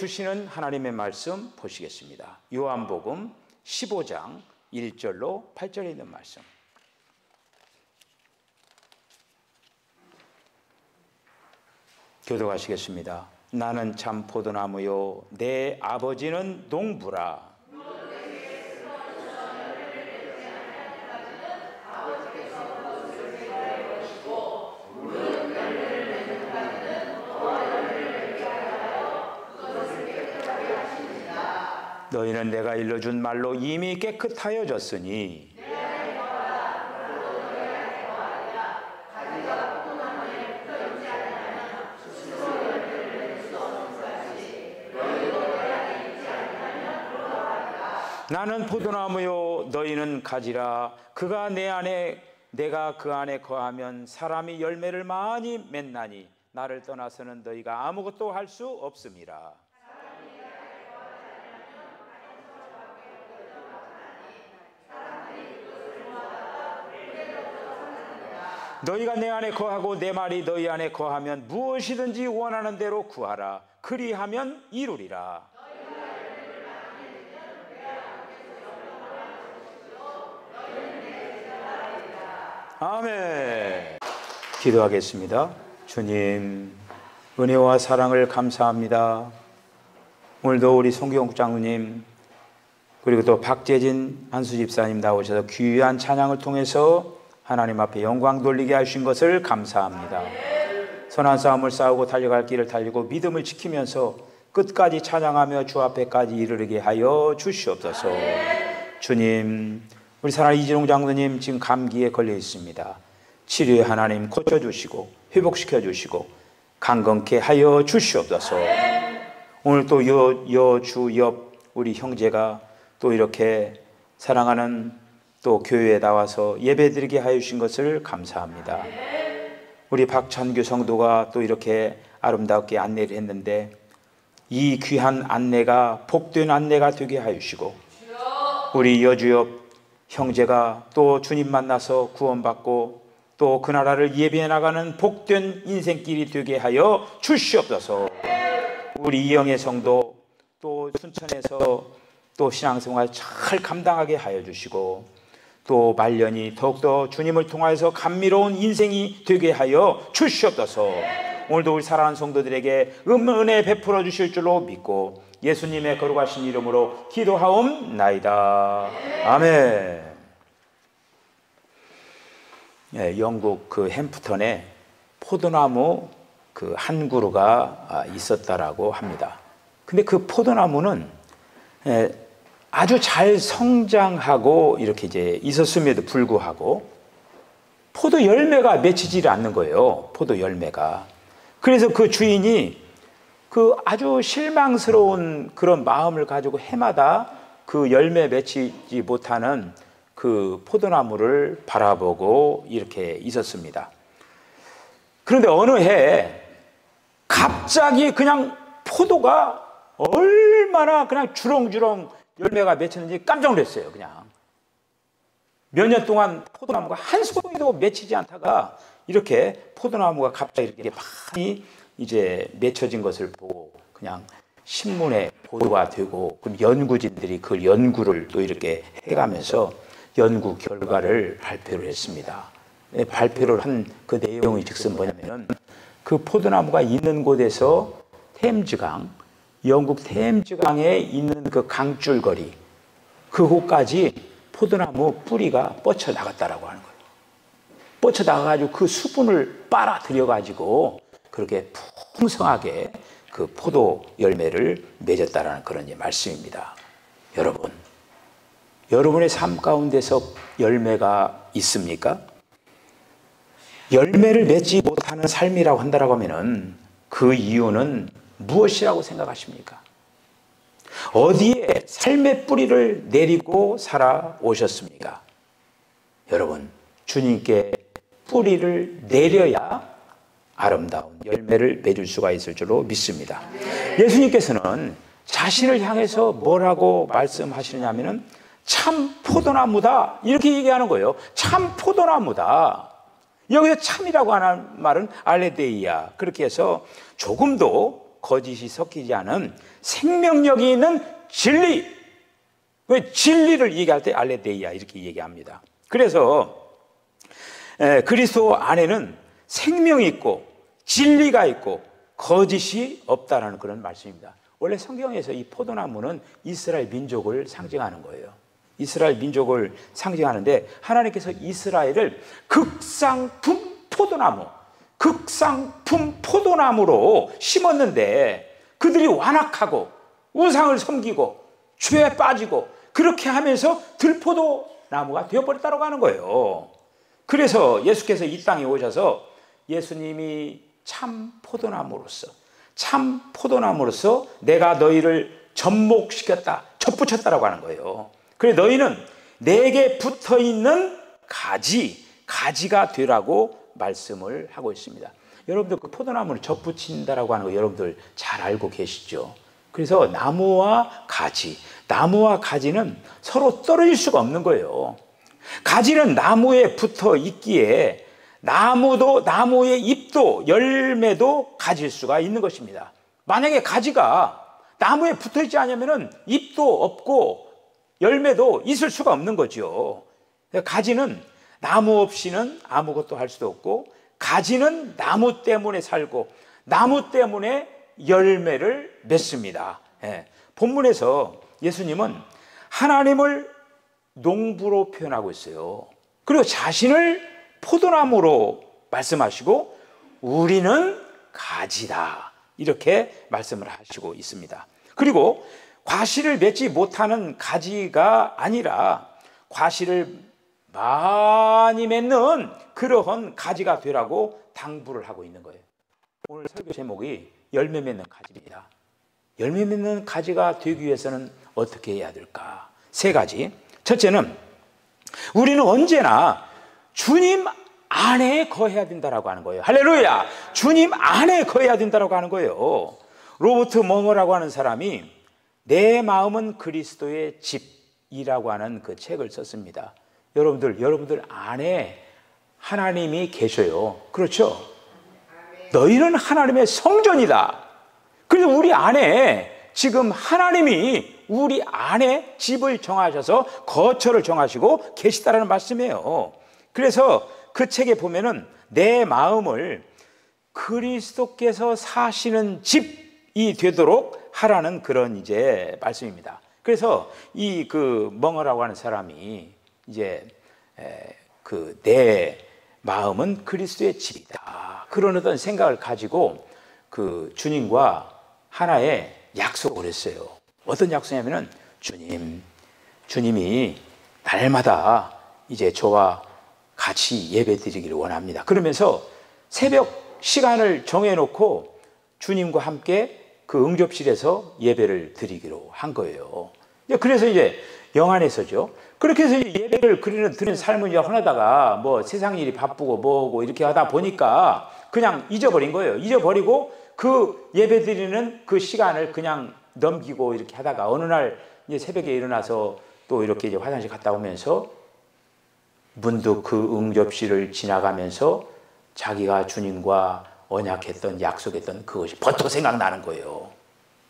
주시는 하나님의 말씀 보시겠습니다. 요한복음 15장 1절로 8절에 있는 말씀. 교독하시겠습니다. 나는 참 포도나무요 내 아버지는 농부라. 너희는 내가 일러준 말로 이미 깨끗하여졌으니 나는 포도나무요 너희는 가지라. 그가 내 안에 내가 그 안에 거하면 사람이 열매를 많이 맺나니 나를 떠나서는 너희가 아무것도 할 수 없음이라. 너희가 내 안에 거하고 내 말이 너희 안에 거하면 무엇이든지 원하는 대로 구하라. 그리하면 이루리라. 아멘. 기도하겠습니다. 주님, 은혜와 사랑을 감사합니다. 오늘도 우리 송경욱 장로님 그리고 또 박재진 한수 집사님 나오셔서 귀한 찬양을 통해서 하나님 앞에 영광 돌리게 하신 것을 감사합니다. 선한 싸움을 싸우고 달려갈 길을 달리고 믿음을 지키면서 끝까지 찬양하며 주 앞에까지 이르게 하여 주시옵소서. 주님, 우리 사랑하는 이진홍 장로님 지금 감기에 걸려 있습니다. 치료에 하나님 고쳐주시고 회복시켜 주시고 강건케 하여 주시옵소서. 오늘 또 여주 옆 우리 형제가 또 이렇게 사랑하는 또 교회에 나와서 예배드리게 하여 주신 것을 감사합니다. 우리 박찬규 성도가 또 이렇게 아름답게 안내를 했는데 이 귀한 안내가 복된 안내가 되게 하여 주시고 우리 여주옆 형제가 또 주님 만나서 구원받고 또 그 나라를 예비해 나가는 복된 인생길이 되게 하여 주시옵소서. 우리 이영애 성도 또 순천에서 또 신앙생활 잘 감당하게 하여 주시고 또 말년이 더욱더 주님을 통하여서 감미로운 인생이 되게 하여 주시옵소서. 오늘도 우리 사랑하는 성도들에게 은혜 베풀어 주실 줄로 믿고 예수님의 거룩하신 이름으로 기도하옵나이다. 아멘. 네, 영국 그 햄프턴에 포도나무 그 한 그루가 있었다라고 합니다. 근데 그 포도나무는 아주 잘 성장하고 이렇게 이제 있었음에도 불구하고 포도 열매가 맺히지 않는 거예요. 포도 열매가. 그래서 그 주인이 그 아주 실망스러운 그런 마음을 가지고 해마다 그 열매 맺히지 못하는 그 포도나무를 바라보고 이렇게 있었습니다. 그런데 어느 해 갑자기 그냥 포도가 얼마나 그냥 주렁주렁 열매가 맺혔는지 깜짝 놀랐어요. 그냥 몇 년 동안 포도나무가 한 송이도 맺히지 않다가 이렇게 포도나무가 갑자기 이렇게 많이 이제 맺혀진 것을 보고 그냥 신문에 보도가 되고 그럼 연구진들이 그 연구를 또 이렇게 해가면서 연구 결과를 발표를 했습니다. 발표를 한 그 내용이 즉슨 뭐냐면은 그 포도나무가 있는 곳에서 템즈강, 영국 템즈강에 있는 그 강줄거리 그곳까지 포도나무 뿌리가 뻗쳐 나갔다라고 하는 거예요. 뻗쳐 나가가지고 그 수분을 빨아들여 가지고 그렇게 풍성하게 그 포도 열매를 맺었다라는 그런 말씀입니다. 여러분, 여러분의 삶 가운데서 열매가 있습니까? 열매를 맺지 못하는 삶이라고 한다라고 하면은 그 이유는 무엇이라고 생각하십니까? 어디에 삶의 뿌리를 내리고 살아오셨습니까? 여러분, 주님께 뿌리를 내려야 아름다운 열매를 맺을 수가 있을 줄로 믿습니다. 예수님께서는 자신을 향해서 뭐라고 말씀하시느냐면은 참 포도나무다 이렇게 얘기하는 거예요. 참 포도나무다. 여기서 참이라고 하는 말은 알레데이야. 그렇게 해서 조금도 거짓이 섞이지 않은 생명력이 있는 진리. 진리를 얘기할 때 알레데이아 이렇게 얘기합니다. 그래서 그리스도 안에는 생명이 있고 진리가 있고 거짓이 없다라는 그런 말씀입니다. 원래 성경에서 이 포도나무는 이스라엘 민족을 상징하는 거예요. 이스라엘 민족을 상징하는데 하나님께서 이스라엘을 극상품 포도나무로 심었는데 그들이 완악하고 우상을 섬기고 죄에 빠지고 그렇게 하면서 들포도나무가 되어버렸다고 하는 거예요. 그래서 예수께서 이 땅에 오셔서 예수님이 참 포도나무로서 내가 너희를 접붙였다라고 하는 거예요. 그래 너희는 내게 붙어있는 가지가 되라고 말씀을 하고 있습니다. 여러분들 그 포도나무를 접붙인다라고 하는 거 여러분들 잘 알고 계시죠? 그래서 나무와 가지는 서로 떨어질 수가 없는 거예요. 가지는 나무에 붙어 있기에 나무의 잎도 열매도 가질 수가 있는 것입니다. 만약에 가지가 나무에 붙어 있지 않으면 잎도 없고 열매도 있을 수가 없는 거죠. 가지는 나무 없이는 아무것도 할 수도 없고 가지는 나무 때문에 살고 나무 때문에 열매를 맺습니다. 본문에서 예수님은 하나님을 농부로 표현하고 있어요. 그리고 자신을 포도나무로 말씀하시고 우리는 가지다 이렇게 말씀을 하시고 있습니다. 그리고 과실을 맺지 못하는 가지가 아니라 과실을 많이 맺는 그러한 가지가 되라고 당부를 하고 있는 거예요. 오늘 설교 제목이 열매 맺는 가지입니다. 열매 맺는 가지가 되기 위해서는 어떻게 해야 될까? 3가지. 첫째는 우리는 언제나 주님 안에 거해야 된다라고 하는 거예요. 할렐루야! 주님 안에 거해야 된다라고 하는 거예요. 로버트 머머라고 하는 사람이 내 마음은 그리스도의 집이라고 하는 그 책을 썼습니다. 여러분들 안에 하나님이 계셔요. 그렇죠? 너희는 하나님의 성전이다. 그래서 우리 안에 지금 하나님이 우리 안에 집을 정하셔서 거처를 정하시고 계시다라는 말씀이에요. 그래서 그 책에 보면은 내 마음을 그리스도께서 사시는 집이 되도록 하라는 그런 이제 말씀입니다. 그래서 이 그 멍어라고 하는 사람이 이제 그 내 마음은 그리스도의 집이다. 그런 어떤 생각을 가지고 그 주님과 하나의 약속을 했어요. 어떤 약속이냐면은 주님이 날마다 이제 저와 같이 예배 드리기를 원합니다. 그러면서 새벽 시간을 정해놓고 주님과 함께 그 응접실에서 예배를 드리기로 한 거예요. 그래서 이제 영안에서죠. 그렇게 해서 예배를 드리는 삶을 이제 하다가 뭐 세상 일이 바쁘고 뭐고 이렇게 하다 보니까 그냥 잊어버린 거예요. 잊어버리고 그 예배 드리는 그 시간을 그냥 넘기고 이렇게 하다가 어느 날 이제 새벽에 일어나서 또 이렇게 이제 화장실 갔다 오면서 문득 그 응접실을 지나가면서 자기가 주님과 언약했던 약속했던 그것이 버터 생각나는 거예요.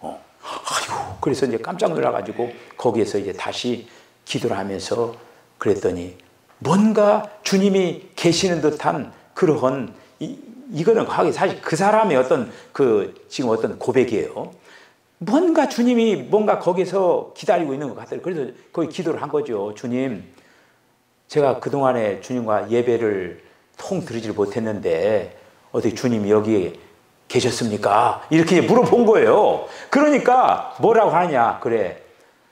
아이고, 그래서 이제 깜짝 놀라가지고 거기에서 이제 다시 기도를 하면서 그랬더니 뭔가 주님이 계시는 듯한 그러한 이거는 사실 그 사람의 어떤 지금 어떤 고백이에요. 뭔가 주님이 뭔가 거기서 기다리고 있는 것 같아요. 그래서 거기 기도를 한 거죠. 주님, 제가 그동안에 주님과 예배를 통 드리지를 못했는데 어떻게 주님이 여기 계셨습니까? 이렇게 물어본 거예요. 그러니까 뭐라고 하느냐? 그래,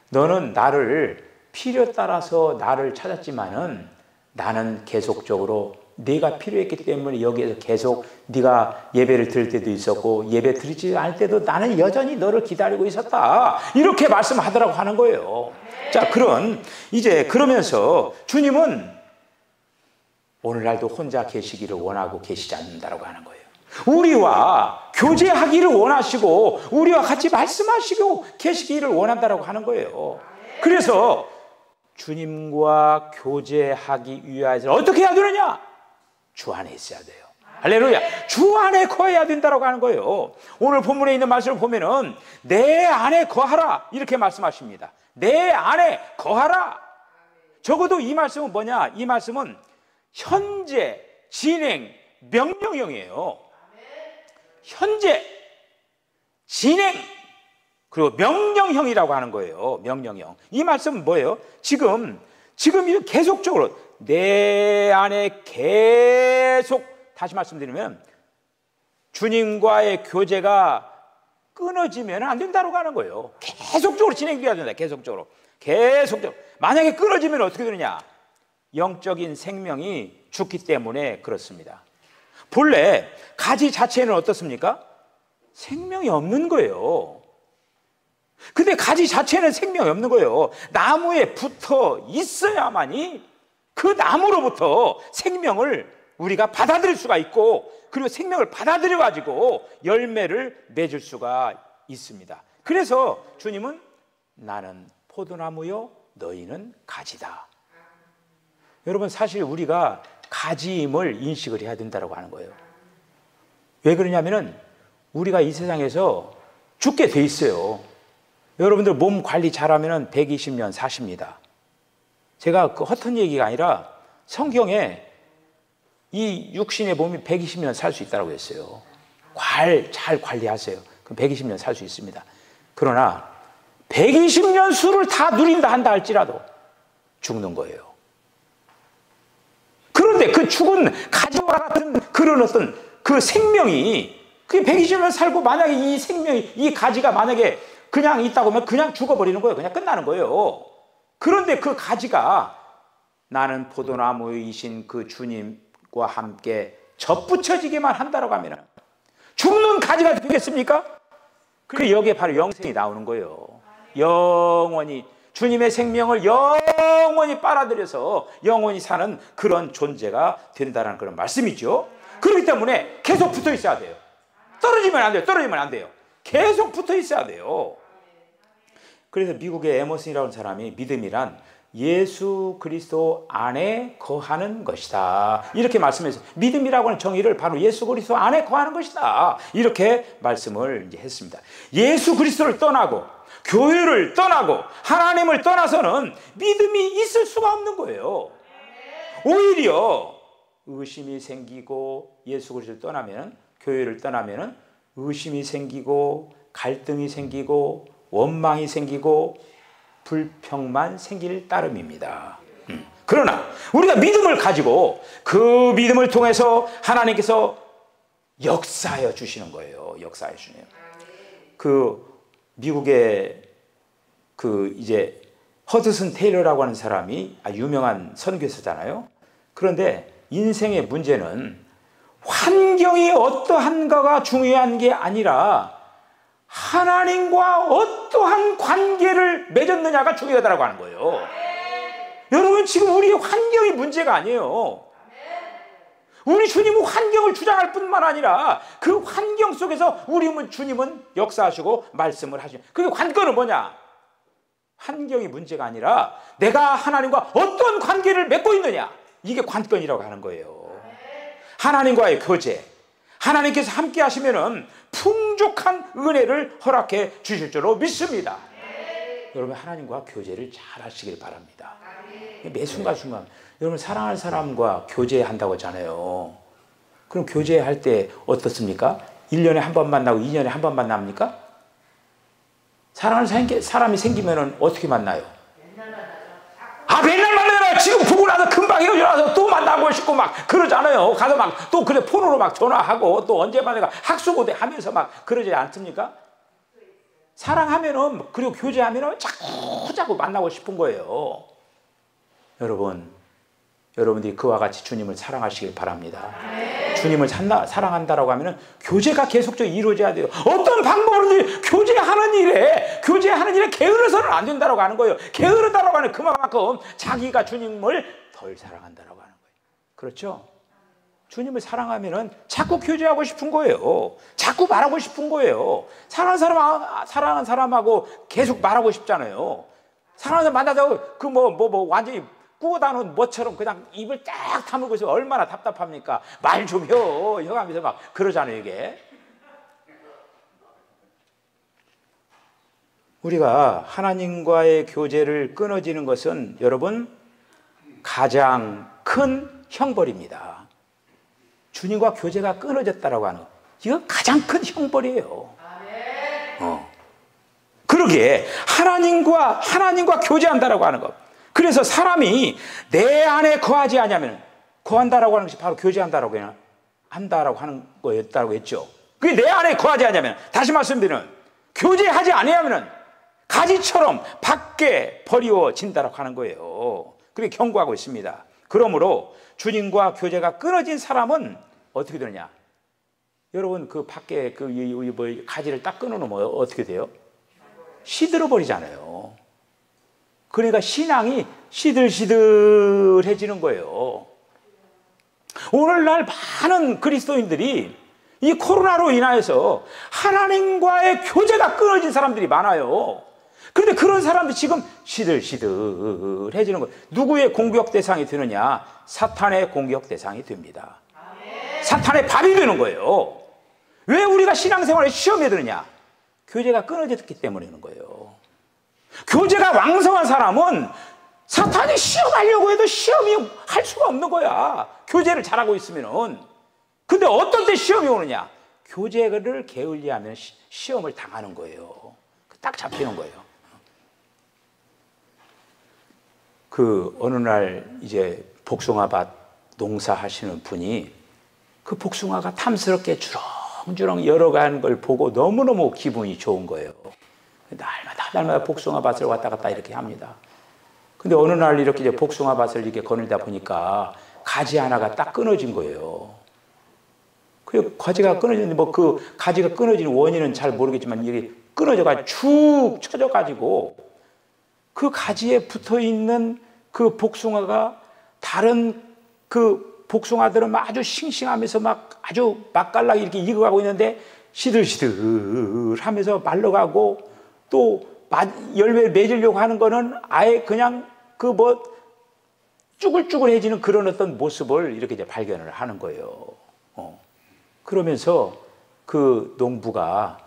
너는 나를 필요 따라서 나를 찾았지만은 나는 계속적으로 네가 필요했기 때문에 여기에서 계속 네가 예배를 드릴 때도 있었고 예배 드리지 않을 때도 나는 여전히 너를 기다리고 있었다. 이렇게 말씀하더라고 하는 거예요. 자, 이제 그러면서 주님은 오늘날도 혼자 계시기를 원하고 계시지 않는다라고 하는 거예요. 우리와 교제하기를 원하시고 우리와 같이 말씀하시고 계시기를 원한다라고 하는 거예요. 그래서 주님과 교제하기 위해서 어떻게 해야 되느냐? 주 안에 있어야 돼요. 할렐루야. 주 안에 거해야 된다고 하는 거예요. 오늘 본문에 있는 말씀을 보면은 내 안에 거하라 이렇게 말씀하십니다. 내 안에 거하라. 적어도 이 말씀은 뭐냐? 이 말씀은 현재, 진행, 명령형이에요. 현재, 진행, 그리고 명령형이라고 하는 거예요. 명령형. 이 말씀은 뭐예요? 지금 이렇게 계속적으로 내 안에 계속, 다시 말씀드리면 주님과의 교제가 끊어지면 안 된다고 하는 거예요. 계속적으로 진행돼야 된다. 계속적으로. 만약에 끊어지면 어떻게 되느냐? 영적인 생명이 죽기 때문에 그렇습니다. 본래 가지 자체는 어떻습니까? 생명이 없는 거예요. 근데 가지 자체는 생명이 없는 거예요. 나무에 붙어 있어야만이 그 나무로부터 생명을 우리가 받아들일 수가 있고, 그리고 생명을 받아들여 가지고 열매를 맺을 수가 있습니다. 그래서 주님은 나는 포도나무요 너희는 가지다. 여러분, 사실 우리가 가지임을 인식을 해야 된다고 하는 거예요. 왜 그러냐면은 우리가 이 세상에서 죽게 돼 있어요. 여러분들 몸 관리 잘하면 120년 사십니다. 제가 그 헛된 얘기가 아니라 성경에 이 육신의 몸이 120년 살 수 있다고 했어요. 잘 관리하세요. 그럼 120년 살 수 있습니다. 그러나 120년 수를 다 누린다 한다 할지라도 죽는 거예요. 그런데 그 죽은 가지와 같은 그런 어떤 그 생명이, 그게 120년 살고, 만약에 이 생명이, 이 가지가 만약에 그냥 있다고 하면 그냥 죽어버리는 거예요. 그냥 끝나는 거예요. 그런데 그 가지가 나는 포도나무이신 그 주님과 함께 접붙여지기만 한다고 하면 죽는 가지가 되겠습니까? 그래, 여기에 바로 영생이 나오는 거예요. 영원히 주님의 생명을 영원히 빨아들여서 영원히 사는 그런 존재가 된다는 그런 말씀이죠. 그렇기 때문에 계속 붙어 있어야 돼요. 떨어지면 안 돼요. 떨어지면 안 돼요. 계속 붙어 있어야 돼요. 그래서 미국의 에머슨이라는 사람이 믿음이란 예수 그리스도 안에 거하는 것이다 이렇게 말씀해서, 믿음이라고 하는 정의를 바로 예수 그리스도 안에 거하는 것이다 이렇게 말씀을 이제 했습니다. 예수 그리스도를 떠나고 교회를 떠나고 하나님을 떠나서는 믿음이 있을 수가 없는 거예요. 오히려 의심이 생기고, 예수 그리스도를 떠나면, 교회를 떠나면 의심이 생기고 갈등이 생기고 원망이 생기고 불평만 생길 따름입니다. 그러나 우리가 믿음을 가지고 그 믿음을 통해서 하나님께서 역사하여 주시는 거예요. 역사하여 주네요. 그 미국의 그 이제 허드슨 테일러라고 하는 사람이 유명한 선교사잖아요. 그런데 인생의 문제는 환경이 어떠한가가 중요한 게 아니라 하나님과 어떠한 관계를 맺었느냐가 중요하다고 하는 거예요. 여러분, 지금 우리의 환경이 문제가 아니에요. 우리 주님은 환경을 주장할 뿐만 아니라 그 환경 속에서 주님은 역사하시고 말씀을 하시는, 그게 관건은 뭐냐? 환경이 문제가 아니라 내가 하나님과 어떤 관계를 맺고 있느냐, 이게 관건이라고 하는 거예요. 하나님과의 교제, 하나님께서 함께 하시면은 풍족한 은혜를 허락해 주실 줄로 믿습니다. 여러분, 하나님과 교제를 잘 하시길 바랍니다. 매 순간순간 여러분, 사랑할 사람과 교제한다고 하잖아요. 그럼 교제할 때 어떻습니까? 1년에 한 번 만나고 2년에 한 번 만납니까? 사랑하는 사람이 생기면 어떻게 만나요? 맨날 만나요. 지금 보고 나서 금방 헤어져서 또 만나고 싶고 막 그러잖아요. 가서 막 또 그래 폰으로 막 전화하고 또 언제 만나가 학수고대 하면서 막 그러지 않습니까? 사랑하면은, 그리고 교제하면은 자꾸 만나고 싶은 거예요. 여러분들이 그와 같이 주님을 사랑하시길 바랍니다. 주님을 사랑한다라고 하면은 교제가 계속적으로 이루어져야 돼요. 어떤 방법으로든 교제하는 일에 게으르서는 안 된다라고 하는 거예요. 게으르다라고 하는 그만큼 자기가 주님을 덜 사랑한다라고 하는 거예요. 그렇죠? 주님을 사랑하면은 자꾸 교제하고 싶은 거예요. 자꾸 말하고 싶은 거예요. 사랑하는 사람하고 계속 말하고 싶잖아요. 사랑하는 사람 만나자고 완전히 구워다 놓은 뭐처럼 그냥 입을 딱 다물고 있으면 얼마나 답답합니까? 말 좀 혀 하면서 막 그러잖아요. 이게 우리가 하나님과의 교제를 끊어지는 것은 여러분 가장 큰 형벌입니다. 주님과 교제가 끊어졌다라고 하는 것, 이거 가장 큰 형벌이에요. 그러기에 하나님과 교제한다라고 하는 것. 그래서 사람이 내 안에 거하지 않으면, 거한다라고 하는 것이 바로 교제한다라고 한다라고 하는 거였다고 했죠. 그게 내 안에 거하지 않으면, 다시 말씀드리면 교제하지 않으면 가지처럼 밖에 버리워진다라고 하는 거예요. 그렇게 경고하고 있습니다. 그러므로 주님과 교제가 끊어진 사람은 어떻게 되느냐? 여러분 그 밖에 그 가지를 딱 끊어놓으면 어떻게 돼요? 시들어 버리잖아요. 그러니까 신앙이 시들시들해지는 거예요. 오늘날 많은 그리스도인들이 이 코로나로 인하여서 하나님과의 교제가 끊어진 사람들이 많아요. 그런데 그런 사람들이 지금 시들시들해지는 거예요. 누구의 공격 대상이 되느냐? 사탄의 공격 대상이 됩니다. 사탄의 밥이 되는 거예요. 왜 우리가 신앙생활에 시험에 드느냐? 교제가 끊어졌기 때문이는 거예요. 교제가 왕성한 사람은 사탄이 시험하려고 해도 시험이 할 수가 없는 거야. 교제를 잘하고 있으면은. 근데 어떤 때 시험이 오느냐? 교제를 게을리하면 시험을 당하는 거예요. 딱 잡히는 거예요. 그 어느 날 이제 복숭아밭 농사하시는 분이 그 복숭아가 탐스럽게 주렁주렁 열어가는 걸 보고 너무너무 기분이 좋은 거예요. 날마다 복숭아밭을 왔다 갔다 이렇게 합니다. 근데 어느 날 이렇게 이제 복숭아밭을 이렇게 거닐다 보니까 가지 하나가 딱 끊어진 거예요. 그 가지가 끊어지는데 뭐 그 가지가 끊어진 원인은 잘 모르겠지만 이게 끊어져가 축 처져가지고 그 가지에 붙어 있는 그 복숭아가 다른 그 복숭아들은 아주 싱싱하면서 막 아주 맛깔나게 이렇게 익어가고 있는데 시들시들 하면서 말라가고 또 열매를 맺으려고 하는 거는 아예 그냥 그 뭐 쭈글쭈글해지는 그런 어떤 모습을 이렇게 이제 발견을 하는 거예요. 그러면서 그 농부가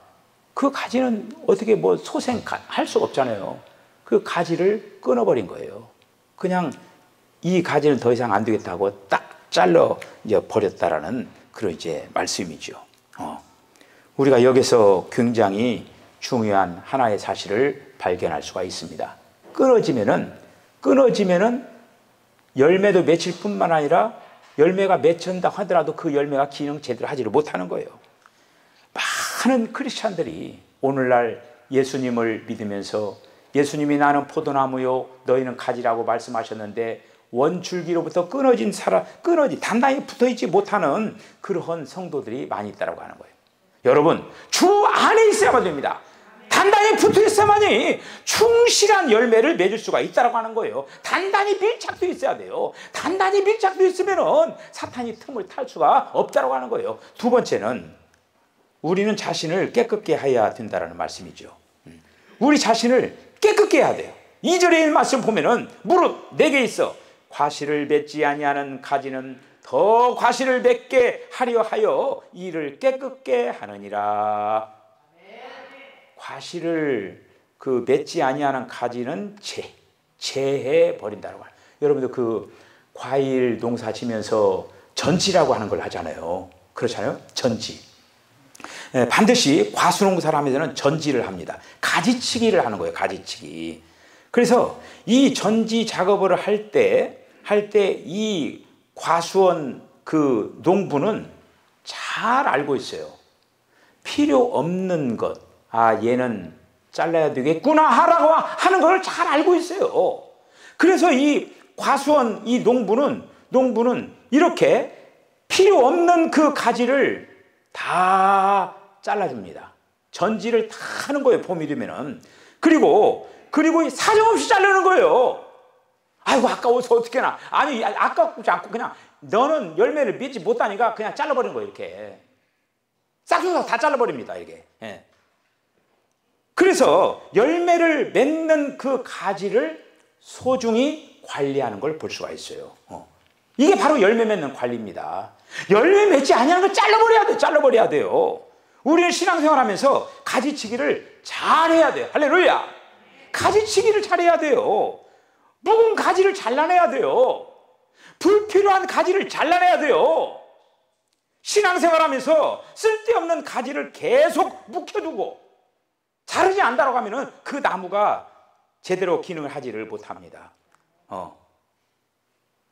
그 가지는 어떻게 뭐 소생할 수가 없잖아요. 그 가지를 끊어버린 거예요. 그냥 이 가지는 더 이상 안 되겠다고 딱 잘라 이제 버렸다라는 그런 이제 말씀이죠. 우리가 여기서 굉장히 중요한 하나의 사실을 발견할 수가 있습니다. 끊어지면은 열매도 맺힐 뿐만 아니라 열매가 맺힌다 하더라도 그 열매가 기능 제대로 하지를 못하는 거예요. 많은 크리스찬들이 오늘날 예수님을 믿으면서 예수님이 나는 포도나무요 너희는 가지라고 말씀하셨는데 원줄기로부터 단단히 붙어있지 못하는 그러한 성도들이 많이 있다고 하는 거예요. 여러분 주 안에 있어야만 됩니다. 단단히 붙어 있어야만이 충실한 열매를 맺을 수가 있다고 하는 거예요. 단단히 밀착되어 있어야 돼요. 단단히 밀착되어 있으면 사탄이 틈을 탈 수가 없다고 하는 거예요. 두 번째는 우리는 자신을 깨끗게 해야 된다는 말씀이죠. 우리 자신을 깨끗게 해야 돼요. 2절에 있는 말씀 보면은 무릇 내게 있어 과실을 맺지 아니하는 가지는 더 과실을 맺게 하려 하여 이를 깨끗게 하느니라. 과실을 맺지 아니하는 가지는 제해 버린다고 해요. 여러분들 그 과일 농사 지면서 전지라고 하는 걸 하잖아요. 그렇잖아요. 전지. 반드시 과수농사를 하면서는 전지를 합니다. 가지치기를 하는 거예요. 가지치기. 그래서 이 전지 작업을 할 때 이 과수원 그 농부는 잘 알고 있어요. 필요 없는 것, 얘는 잘라야 되겠구나 하라고 하는 걸 잘 알고 있어요. 그래서 이 과수원 이 농부는 이렇게 필요 없는 그 가지를 다 잘라줍니다. 전지를 다 하는 거예요. 봄이 되면은. 그리고 사정없이 자르는 거예요. 아이고 아까워서 어떻게 하나. 아니 아깝지 않고 그냥 너는 열매를 맺지 못하니까 그냥 잘라버리는 거예요. 이렇게 싹싹 다 잘라버립니다. 이게. 그래서 열매를 맺는 그 가지를 소중히 관리하는 걸 볼 수가 있어요. 이게 바로 열매 맺는 관리입니다. 열매 맺지 아니하는 걸 잘라버려야 돼요. 잘라버려야 돼요. 우리는 신앙생활하면서 가지치기를 잘해야 돼요. 할렐루야. 가지치기를 잘해야 돼요. 묵은 가지를 잘라내야 돼요. 불필요한 가지를 잘라내야 돼요. 신앙생활하면서 쓸데없는 가지를 계속 묵혀두고 자르지 않는다고 하면은 그 나무가 제대로 기능을 하지를 못합니다.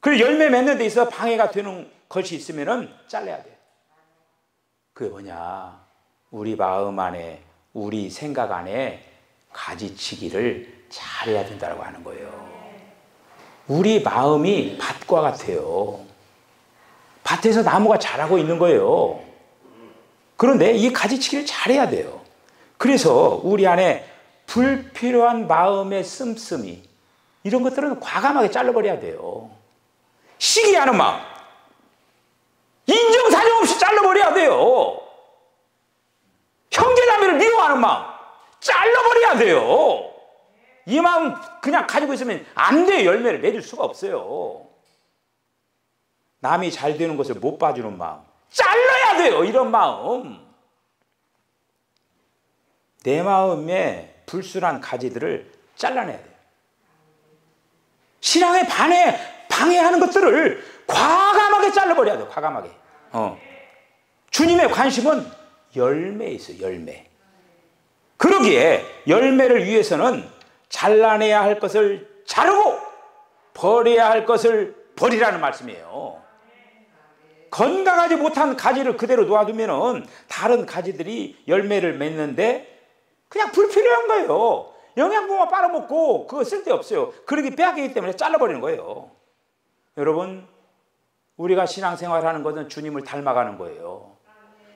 그리고 열매 맺는 데 있어서 방해가 되는 것이 있으면은 잘라야 돼요. 그게 뭐냐? 우리 마음 안에, 우리 생각 안에 가지치기를 잘해야 된다고 하는 거예요. 우리 마음이 밭과 같아요. 밭에서 나무가 자라고 있는 거예요. 그런데 이 가지치기를 잘해야 돼요. 그래서 우리 안에 불필요한 마음의 씀씀이, 이런 것들은 과감하게 잘라버려야 돼요. 시기하는 마음, 인정사정 없이 잘라버려야 돼요. 형제자매를 미워하는 마음 잘라버려야 돼요. 이 마음 그냥 가지고 있으면 안 돼요. 열매를 맺을 수가 없어요. 남이 잘 되는 것을 못 봐주는 마음 잘라야 돼요. 이런 마음, 내 마음에 불순한 가지들을 잘라내야 돼요. 신앙에 방해하는 것들을 과감하게 잘라버려야 돼요. 과감하게. 주님의 관심은 열매에 있어요. 열매. 그러기에 열매를 위해서는 잘라내야 할 것을 자르고 버려야 할 것을 버리라는 말씀이에요. 건강하지 못한 가지를 그대로 놓아두면 다른 가지들이 열매를 맺는데 그냥 불필요한 거예요. 영양분만 빨아먹고 그거 쓸데없어요. 그러기 빼앗기기 때문에 잘라버리는 거예요. 여러분, 우리가 신앙생활을 하는 것은 주님을 닮아가는 거예요.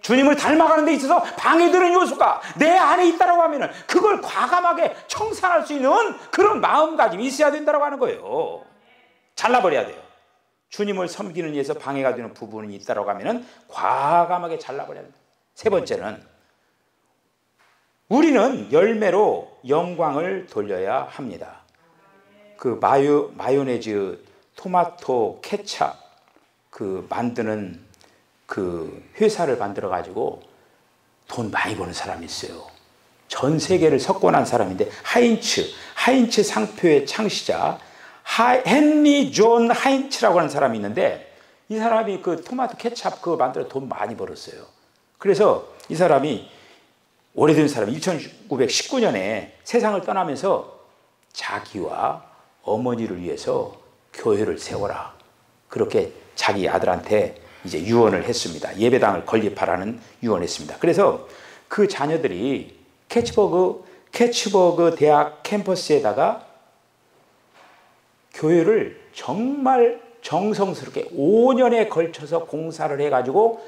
주님을 닮아가는 데 있어서 방해되는 요소가 내 안에 있다고 하면 그걸 과감하게 청산할 수 있는 그런 마음가짐이 있어야 된다고 하는 거예요. 잘라버려야 돼요. 주님을 섬기는 데서 방해가 되는 부분이 있다고 하면 과감하게 잘라버려야 됩니다. 세 번째는 우리는 열매로 영광을 돌려야 합니다. 그 마요네즈, 토마토, 케찹 그 만드는 그 회사를 만들어 가지고 돈 많이 버는 사람이 있어요. 전 세계를 석권한 사람인데 하인츠 상표의 창시자 헨리 존 하인츠라고 하는 사람이 있는데, 이 사람이 그 토마토 케찹 그거 만들어 돈 많이 벌었어요. 그래서 이 사람이, 오래된 사람이 1919년에 세상을 떠나면서 자기와 어머니를 위해서 교회를 세워라, 그렇게 자기 아들한테 이제 유언을 했습니다. 예배당을 건립하라는 유언을 했습니다. 그래서 그 자녀들이 캐츠버그 대학 캠퍼스에다가 교회를 정말 정성스럽게 5년에 걸쳐서 공사를 해가지고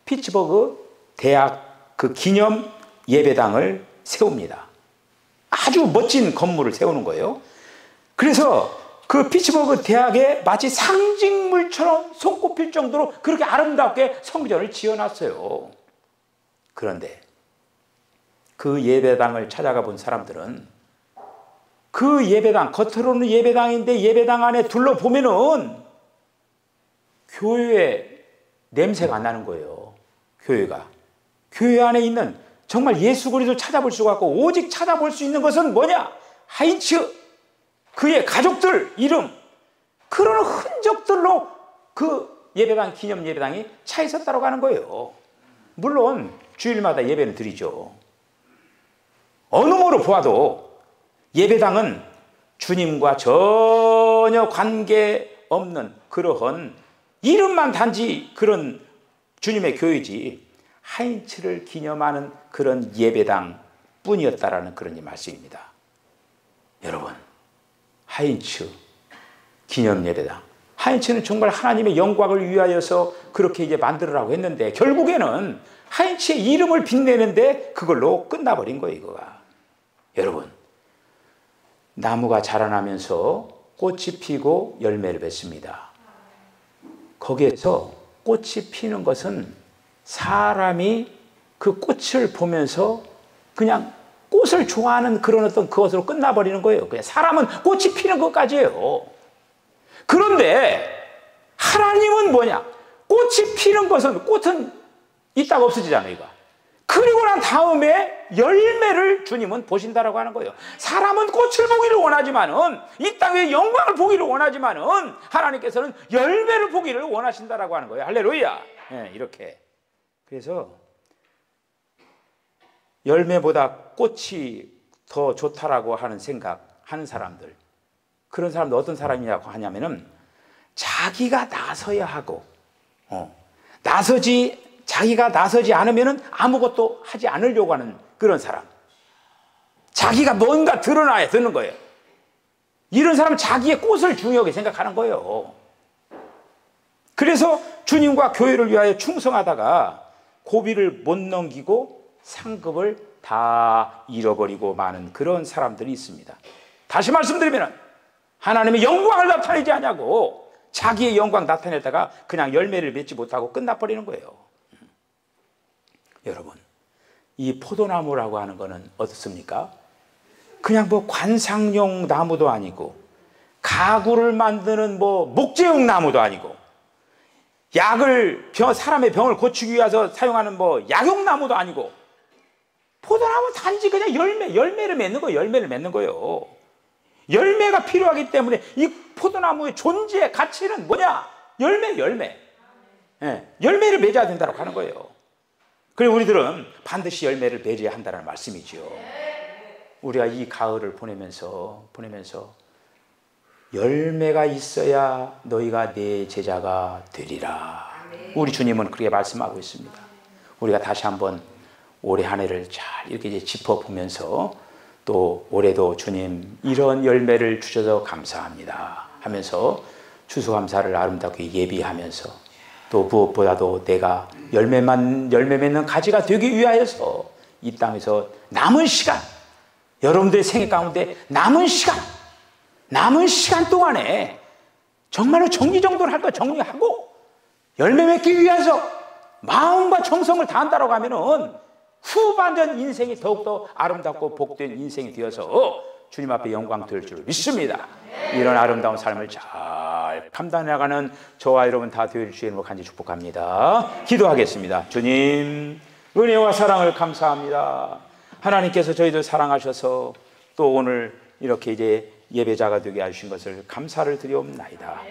피츠버그 대학 그 기념 예배당을 세웁니다. 아주 멋진 건물을 세우는 거예요. 그래서 그 피츠버그 대학에 마치 상징물처럼 손꼽힐 정도로 그렇게 아름답게 성전을 지어놨어요. 그런데 그 예배당을 찾아가 본 사람들은 그 예배당, 겉으로는 예배당인데 예배당 안에 둘러보면은 교회 냄새가 안 나는 거예요. 교회가. 교회 안에 있는 정말 예수 그리스도를 찾아볼 수가 없고, 오직 찾아볼 수 있는 것은 뭐냐? 하인츠, 그의 가족들 이름, 그런 흔적들로 그 예배당, 기념 예배당이 차 있었다고 하는 거예요. 물론 주일마다 예배는 드리죠. 어느 모로 보아도 예배당은 주님과 전혀 관계없는 그러한 이름만 단지 그런 주님의 교회지, 하인츠를 기념하는 그런 예배당 뿐이었다라는 그런 말씀입니다. 여러분, 하인츠 기념 예배당, 하인츠는 정말 하나님의 영광을 위하여서 그렇게 이제 만들으라고 했는데 결국에는 하인츠의 이름을 빛내는데 그걸로 끝나버린 거예요, 이거가. 여러분, 나무가 자라나면서 꽃이 피고 열매를 맺습니다. 거기에서 꽃이 피는 것은 사람이 그 꽃을 보면서 그냥 꽃을 좋아하는 그런 어떤 그것으로 끝나버리는 거예요. 그냥 사람은 꽃이 피는 것까지예요. 그런데 하나님은 뭐냐? 꽃이 피는 것은, 꽃은 있다가 없어지잖아요, 이거. 그리고 난 다음에 열매를 주님은 보신다라고 하는 거예요. 사람은 꽃을 보기를 원하지만은, 이 땅의 영광을 보기를 원하지만은, 하나님께서는 열매를 보기를 원하신다라고 하는 거예요. 할렐루야. 네, 이렇게. 그래서 열매보다 꽃이 더 좋다라고 하는 생각하는 사람들, 그런 사람들 어떤 사람이냐고 하냐면은 자기가 나서야 하고, 자기가 나서지 않으면은 아무것도 하지 않으려고 하는 그런 사람. 자기가 뭔가 드러나야 되는 거예요. 이런 사람은 자기의 꽃을 중요하게 생각하는 거예요. 그래서 주님과 교회를 위하여 충성하다가 고비를 못 넘기고 상급을 다 잃어버리고 마는 그런 사람들이 있습니다. 다시 말씀드리면 하나님의 영광을 나타내지 않냐고 자기의 영광 나타내다가 그냥 열매를 맺지 못하고 끝나버리는 거예요. 여러분, 이 포도나무라고 하는 거는 어떻습니까? 그냥 뭐 관상용 나무도 아니고, 가구를 만드는 뭐 목재용 나무도 아니고, 사람의 병을 고치기 위해서 사용하는 뭐 약용나무도 아니고, 포도나무 단지 그냥 열매를 맺는 거예요. 열매를 맺는 거예요. 열매가 필요하기 때문에 이 포도나무의 존재의 가치는 뭐냐? 열매. 예, 열매를 맺어야 된다고 하는 거예요. 그리고 우리들은 반드시 열매를 맺어야 한다는 말씀이죠. 우리가 이 가을을 보내면서 열매가 있어야 너희가 내 제자가 되리라. 우리 주님은 그렇게 말씀하고 있습니다. 우리가 다시 한번 올해 한 해를 잘 이렇게 이제 짚어보면서 또 올해도 주님 이런 열매를 주셔서 감사합니다 하면서 추수감사를 아름답게 예비하면서, 또 무엇보다도 내가 열매 맺는 가지가 되기 위하여서 이 땅에서 남은 시간, 여러분들의 생애 가운데 남은 시간 동안에 정말로 정리정돈을 할 거 정리하고 열매 맺기 위해서 마음과 정성을 다한다고 하면은 후반전 인생이 더욱더 아름답고 복된 인생이 되어서 주님 앞에 영광 될 줄 믿습니다. 이런 아름다운 삶을 잘 감당해 나가는 저와 여러분 다 되어줄 수 있는 간절히 축복합니다. 기도하겠습니다. 주님, 은혜와 사랑을 감사합니다. 하나님께서 저희들 사랑하셔서 또 오늘 이렇게 이제 예배자가 되게 하신 것을 감사를 드리옵나이다.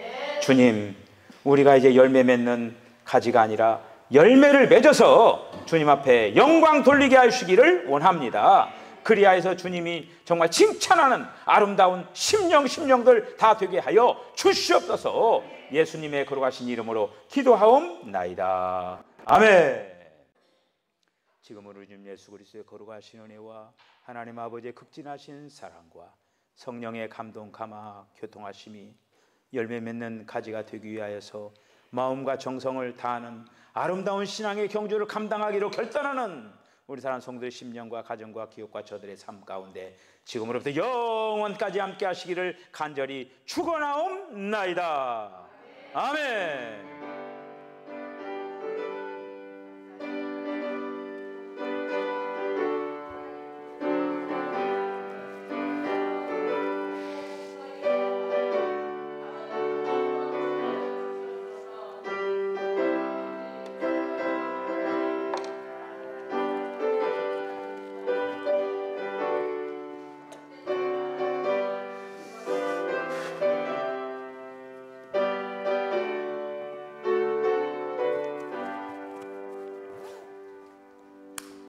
주님, 우리가 이제 열매 맺는 가지가 아니라 열매를 맺어서 주님 앞에 영광 돌리게 하시기를 원합니다. 그리하여서 주님이 정말 칭찬하는 아름다운 심령들 다 되게 하여 주시옵소서. 예수님의 거룩하신 이름으로 기도하옵나이다. 아멘. 지금은 우리 주님 예수 그리스도의 거룩하신 은혜와 하나님 아버지의 극진하신 사랑과 성령의 감동 감화 교통하심이 열매 맺는 가지가 되기 위하여서 마음과 정성을 다하는 아름다운 신앙의 경주를 감당하기로 결단하는 우리 사랑 성도의 심령과 가정과 기업과 저들의 삶 가운데 지금으로부터 영원까지 함께 하시기를 간절히 축원하옵나이다. 아멘.